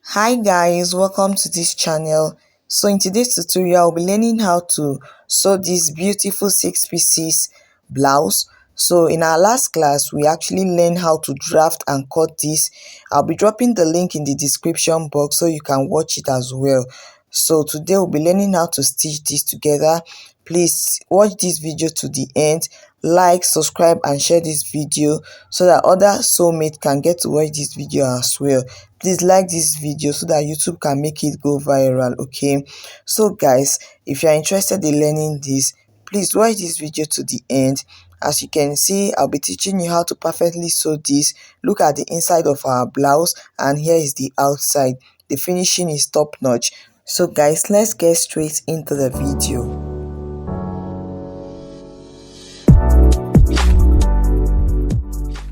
Hi guys, welcome to this channel. So in today's tutorial, I'll be learning how to sew this beautiful six pieces blouse. So in our last class, we actually learned how to draft and cut this. I'll be dropping the link in the description box so you can watch it as well. So today we'll be learning how to stitch this together. Please watch this video to the end, like, subscribe and share this video so that other soulmates can get to watch this video as well. Please like this video so that YouTube can make it go viral. Okay, so guys, if you're interested in learning this, please watch this video to the end. As you can see, I'll be teaching you how to perfectly sew this. Look at the inside of our blouse and here is the outside. The finishing is top notch. So guys, let's get straight into the video.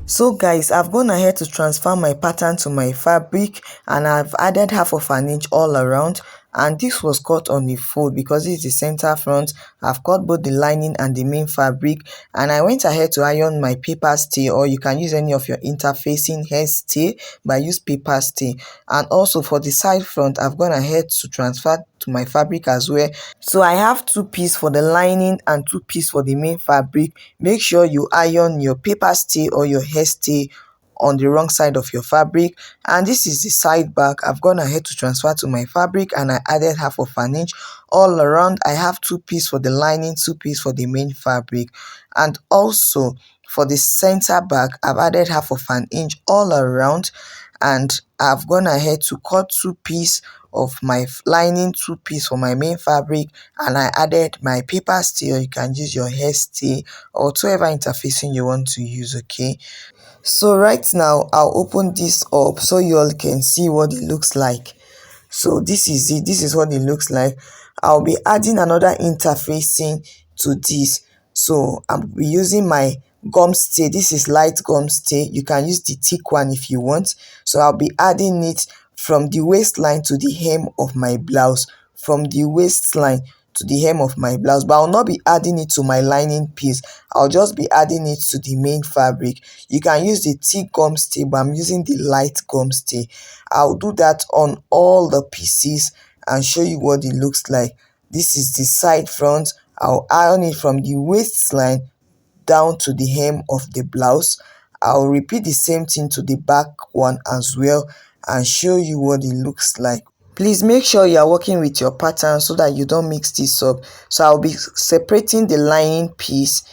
So guys, I've gone ahead to transfer my pattern to my fabric and I've added half of an inch all around, and this was cut on the fold because this is the center front. I've cut both the lining and the main fabric, and I went ahead to iron my paper stay, or you can use any of your interfacing hair stay, but I use paper stay. And also for the side front, I've gone ahead to transfer to my fabric as well. So I have two pieces for the lining and two pieces for the main fabric. Make sure you iron your paper stay or your hair stay on the wrong side of your fabric. And this is the side back. I've gone ahead to transfer to my fabric and I added half of an inch all around. I have two pieces for the lining, two pieces for the main fabric. And also for the center back, I've added half of an inch all around, and I've gone ahead to cut two pieces of my lining, two pieces for my main fabric, and I added my paper stay, or you can use your hair stay or whatever interfacing you want to use. Okay, so right now I'll open this up so you all can see what it looks like. So this is it, this is what it looks like. I'll be adding another interfacing to this, so I'll be using my gum stay. This is light gum stay, you can use the thick one if you want. So I'll be adding it from the waistline to the hem of my blouse, from the waistline to the hem of my blouse, but I'll not be adding it to my lining piece. I'll just be adding it to the main fabric. You can use the thick gum stay, but I'm using the light gum stay. I'll do that on all the pieces and show you what it looks like. This is the side front. I'll iron it from the waistline down to the hem of the blouse. I'll repeat the same thing to the back one as well and show you what it looks like. Please make sure you are working with your pattern so that you don't mix this up. So I'll be separating the lining piece,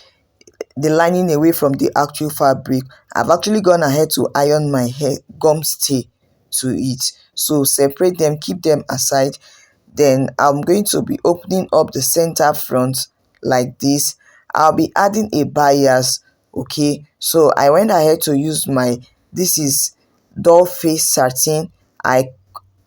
the lining away from the actual fabric. I've actually gone ahead to iron my hair gum stay to it. So separate them, keep them aside. Then I'm going to be opening up the center front like this. I'll be adding a bias. Okay, so I went ahead to use this is doll face satin. I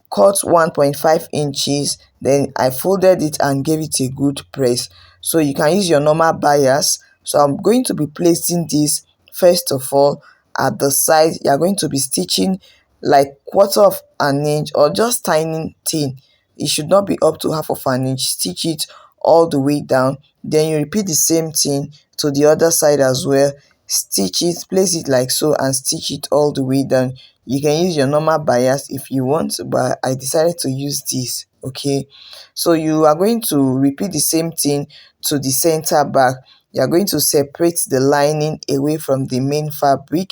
cut 1.5 inches, then I folded it and gave it a good press. So you can use your normal bias. So I'm going to be placing this first of all at the side. You're going to be stitching like quarter of an inch or just tiny thing. It should not be up to half of an inch. Stitch it all the way down, then you repeat the same thing to the other side as well. Stitch it, place it like so and stitch it all the way down. You can use your normal bias if you want, but I decided to use this. Okay, so you are going to repeat the same thing to the center back. You are going to separate the lining away from the main fabric.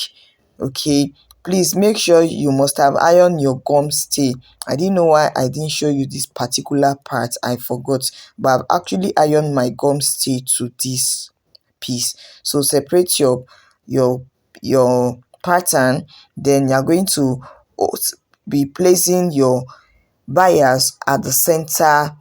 Okay, please make sure you must have ironed your gum stay. I didn't know why I didn't show you this particular part, I forgot, but I've actually ironed my gum stay to this piece. So separate your your pattern, then you're going to be placing your bias at the center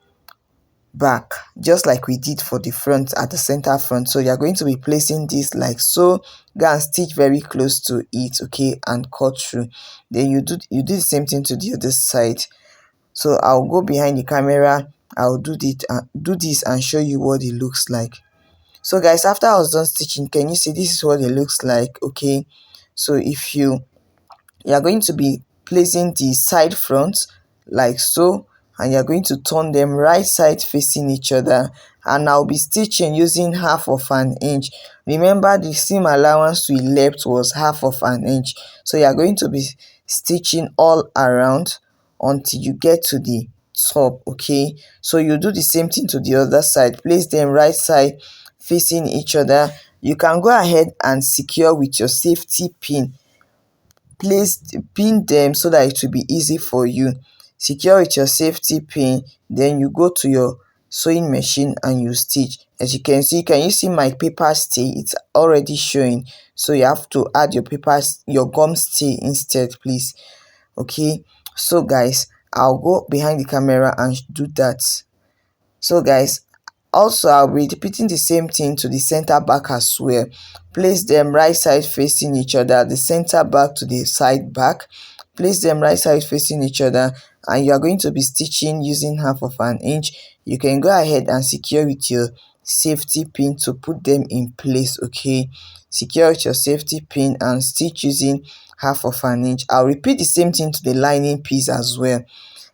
back, just like we did for the front at the center front. So you're going to be placing this like so. Go and stitch very close to it, okay, and cut through. Then you do the same thing to the other side. So I'll go behind the camera, I'll do this and show you what it looks like. So guys, after I was done stitching, can you see this is what it looks like? Okay, so if you are going to be placing the side front like so, and you're going to turn them right side facing each other, and I'll be stitching using half of an inch. Remember, the seam allowance we left was half of an inch, so you're going to be stitching all around until you get to the top. Okay, so you do the same thing to the other side. Place them right side facing each other. You can go ahead and secure with your safety pin. Place pin them so that it will be easy for you. Secure with your safety pin, then you go to your sewing machine and you stitch. As you can see, can you see my paper stay? It's already showing, so you have to add your gum stay instead, please. Okay, so guys, I'll go behind the camera and do that. So guys, also I'll be repeating the same thing to the center back as well. Place them right side facing each other, the center back to the side back. Place them right side facing each other, and you are going to be stitching using 1/2 inch. You can go ahead and secure with your safety pin to put them in place. Okay, secure with your safety pin and stitch using 1/2 inch. I'll repeat the same thing to the lining piece as well.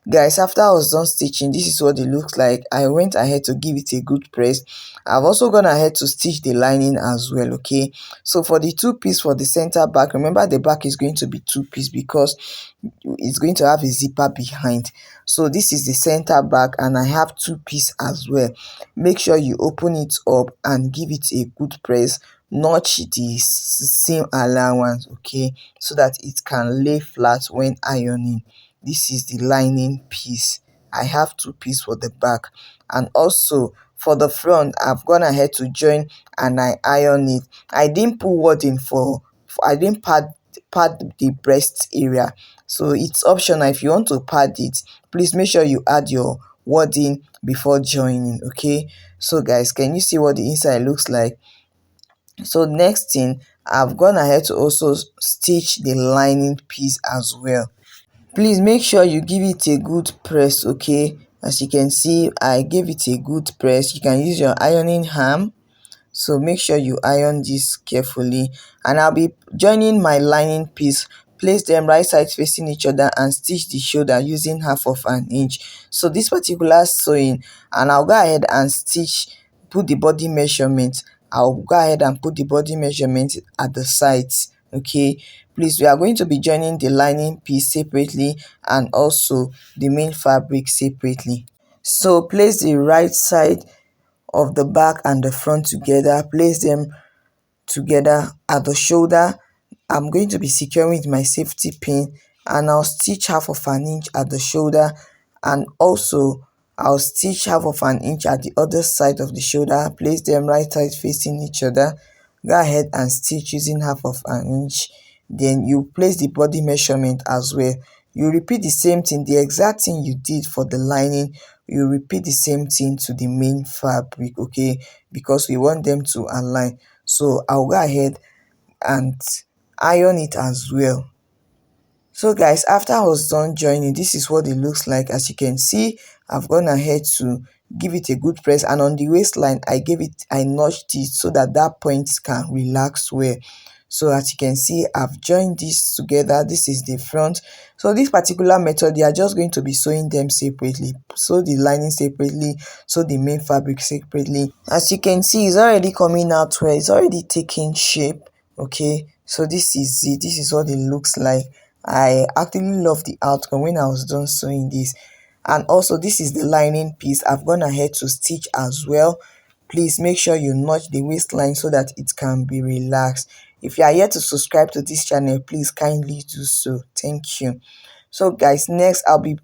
Guys, after I was done stitching, this is what it looks like. I went ahead to give it a good press. I've also gone ahead to stitch the lining as well. Okay, so for the two piece for the center back, remember the back is going to be two piece because it's going to have a zipper behind. So this is the center back, and I have two piece as well. Make sure you open it up and give it a good press. Notch the seam allowance, okay, so that it can lay flat when ironing. This is the lining piece. I have two piece for the back, and also for the front I've gone ahead to join and I iron it. I didn't put wording I didn't pad the breast area, so it's optional. If you want to pad it, please make sure you add your wording before joining. Okay, so guys, can you see what the inside looks like? So next thing, I've gone ahead to also stitch the lining piece as well. Please make sure you give it a good press. Okay, as you can see, I gave it a good press. You can use your ironing ham, so make sure you iron this carefully. And I'll be joining my lining piece. Place them right sides facing each other and stitch the shoulder using 1/2 inch. So this particular sewing, and I'll go ahead and put the body measurement. I'll go ahead and put the body measurement at the sides. Okay, please, we are going to be joining the lining piece separately and also the main fabric separately. So place the right side of the back and the front together. Place them together at the shoulder. I'm going to be securing with my safety pin, and I'll stitch 1/2 inch at the shoulder, and also I'll stitch 1/2 inch at the other side of the shoulder. Place them right side facing each other. Go ahead and stitch using 1/2 inch. Then you place the body measurement as well. You repeat the same thing, the exact thing you did for the lining, you repeat the same thing to the main fabric. Okay, because we want them to align. So I'll go ahead and iron it as well. So guys, after I was done joining, this is what it looks like. As you can see, I've gone ahead to give it a good press, and on the waistline I notched it so that that point can relax well. So as you can see, I've joined this together. This is the front. So this particular method, you are just going to be sewing them separately. Sew the lining separately, sew the main fabric separately. As you can see, it's already coming out well. It's already taking shape. Okay, so this is it. This is what it looks like. I actually love the outcome when I was done sewing this. And also, this is the lining piece. I've gone ahead to stitch as well. Please make sure you notch the waistline so that it can be relaxed. If you are yet to subscribe to this channel, please kindly do so. Thank you. So guys, next I'll be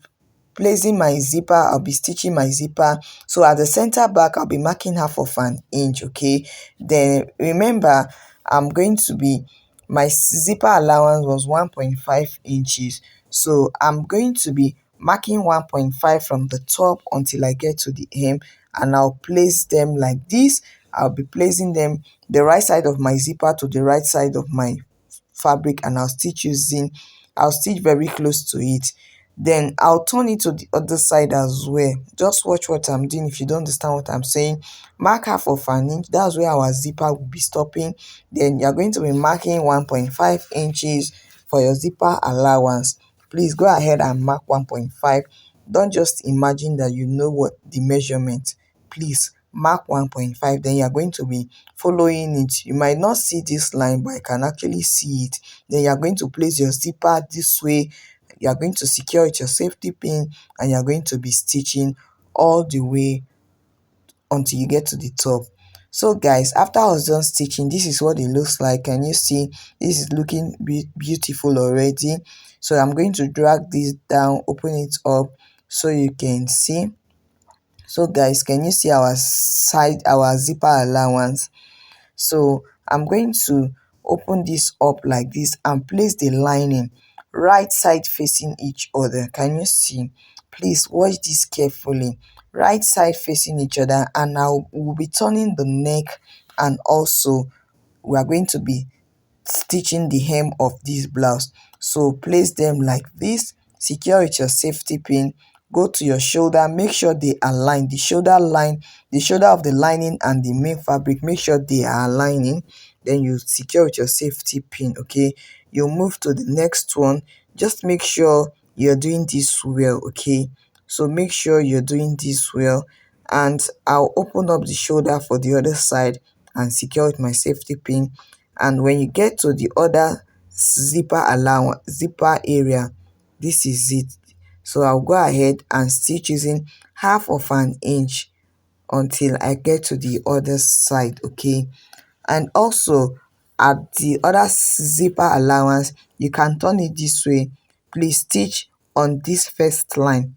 placing my zipper. I'll be stitching my zipper. So at the center back, I'll be marking 1/2 inch. Okay, then remember, I'm going to be, my zipper allowance was 1.5 inches, so I'm going to be marking 1.5 from the top until I get to the hem, and I'll place them like this. I'll be placing them the right side of my zipper to the right side of my fabric, and I'll stitch very close to it. Then I'll turn it to the other side as well. Just watch what I'm doing. If you don't understand what I'm saying, mark 1/2 inch. That's where our zipper will be stopping. Then you're going to be marking 1.5 inches for your zipper allowance. Please go ahead and mark 1.5. Don't just imagine that you know what the measurement. Please mark 1.5. Then you're going to be following it. You might not see this line, but I can actually see it. Then you're going to place your zipper this way. you are going to secure it your safety pin, and you're going to be stitching all the way until you get to the top. So guys, after I was done stitching, this is what it looks like. Can you see? This is looking beautiful already. So I'm going to drag this down, open it up so you can see. So guys, can you see our zipper allowance? So I'm going to open this up like this and place the lining right side facing each other. Can you see? Please watch this carefully. Right side facing each other, and now we'll be turning the neck, and also we are going to be stitching the hem of this blouse. So place them like this, secure with your safety pin, go to your shoulder, make sure they align. The shoulder line, the shoulder of the lining and the main fabric, make sure they are aligning. Then you secure with your safety pin. Okay, you move to the next one. Just make sure you're doing this well. Okay, so make sure you're doing this well, and I'll open up the shoulder for the other side and secure with my safety pin. And when you get to the other zipper area, this is it. So I'll go ahead and stitch using half of an inch until I get to the other side. Okay, and also at the other zipper allowance, you can turn it this way. Please stitch on this first line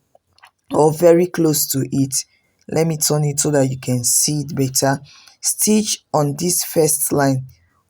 or very close to it. Let me turn it so that you can see it better. Stitch on this first line,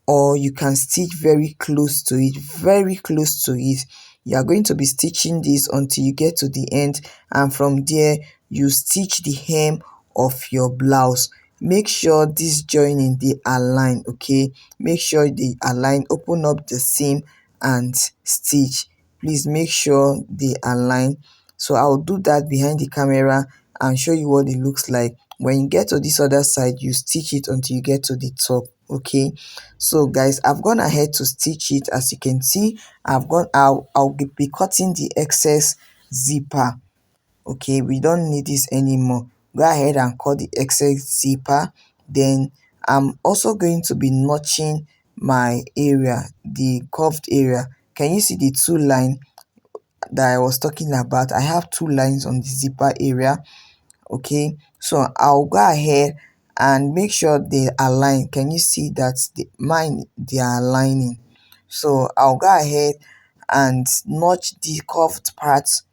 or you can stitch very close to it, very close to it. You are going to be stitching this until you get to the end, and from there you stitch the hem of your blouse. Make sure this joining they align. Okay, make sure they align. Open up the seam and stitch. Please make sure they align. So I'll do that behind the camera and show you what it looks like. When you get to this other side, you stitch it until you get to the top. Okay, so guys, I've gone ahead to stitch it. As you can see, I'll be cutting the excess zipper. Okay, we don't need this anymore. Go ahead and cut the excess zipper. Then I'm also going to be notching my area, the curved area. Can you see the two line that I was talking about? I have two lines on the zipper area. Okay, so I'll go ahead and make sure they align. Can you see that they are aligning? So I'll go ahead and notch the curved parts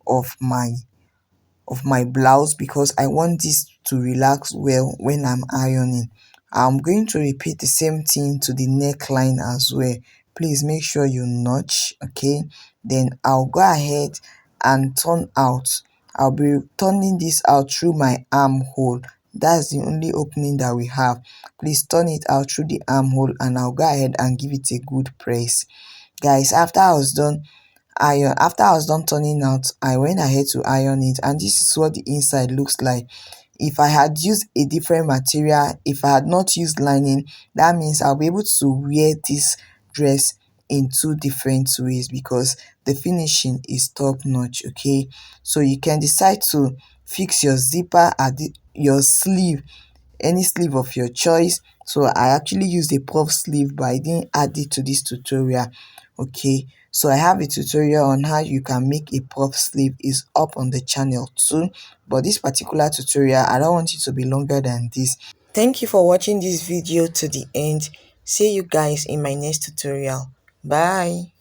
of my blouse, because I want this to relax well when I'm ironing. I'm going to repeat the same thing to the neckline as well. Please make sure you notch. Okay, then I'll go ahead and turn out. I'll be turning this out through my armhole. That's the only opening that we have. Please turn it out through the armhole, and I'll go ahead and give it a good press. Guys, after I was done turning out, I went ahead to iron it, and this is what the inside looks like. If I had used a different material, if I had not used lining, that means I'll be able to wear this dress in two different ways, because the finishing is top notch. Okay, so you can decide to fix your zipper at your sleeve, any sleeve of your choice. So I actually used a puff sleeve, but I didn't add it to this tutorial. Okay, so I have a tutorial on how you can make a puff sleeve, is up on the channel too, but this particular tutorial, I don't want it to be longer than this. Thank you for watching this video to the end. See you guys in my next tutorial. Bye.